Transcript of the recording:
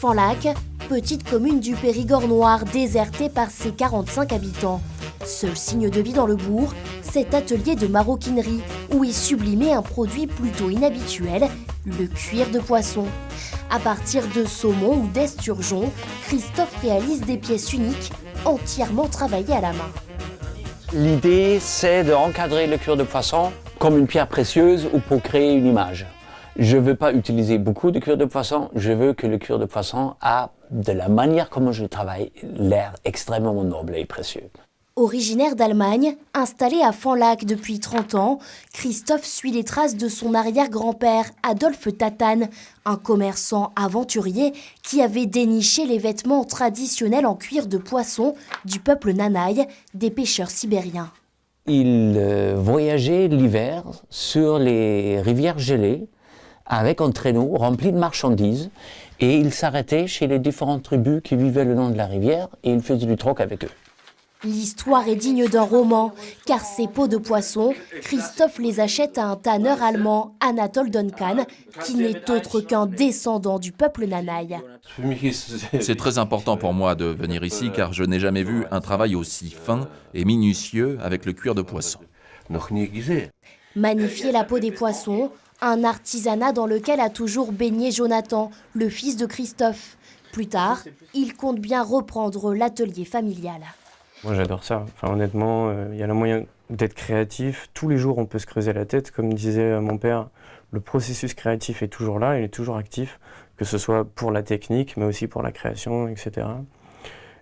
Fanlac, petite commune du Périgord noir désertée par ses 45 habitants. Seul signe de vie dans le bourg, cet atelier de maroquinerie où est sublimé un produit plutôt inhabituel, le cuir de poisson. À partir de saumon ou d'esturgeon, Christophe réalise des pièces uniques, entièrement travaillées à la main. L'idée, c'est d'encadrer le cuir de poisson comme une pierre précieuse ou pour créer une image. Je ne veux pas utiliser beaucoup de cuir de poisson, je veux que le cuir de poisson a, de la manière comme je travaille, l'air extrêmement noble et précieux. Originaire d'Allemagne, installé à Fanlac depuis 30 ans, Christophe suit les traces de son arrière-grand-père, Adolphe Tatane, un commerçant aventurier qui avait déniché les vêtements traditionnels en cuir de poisson du peuple Nanaï, des pêcheurs sibériens. Il voyageait l'hiver sur les rivières gelées avec un traîneau rempli de marchandises et il s'arrêtait chez les différentes tribus qui vivaient le long de la rivière et il faisait du troc avec eux. L'histoire est digne d'un roman, car ces peaux de poisson, Christophe les achète à un tanneur allemand, Anatole Duncan, qui n'est autre qu'un descendant du peuple Nanaï. C'est très important pour moi de venir ici car je n'ai jamais vu un travail aussi fin et minutieux avec le cuir de poisson. Magnifier la peau des poissons, un artisanat dans lequel a toujours baigné Jonathan, le fils de Christophe. Plus tard, il compte bien reprendre l'atelier familial. Moi j'adore ça, honnêtement, il y a le moyen d'être créatif. Tous les jours on peut se creuser la tête, comme disait mon père, le processus créatif est toujours là, il est toujours actif, que ce soit pour la technique, mais aussi pour la création, etc.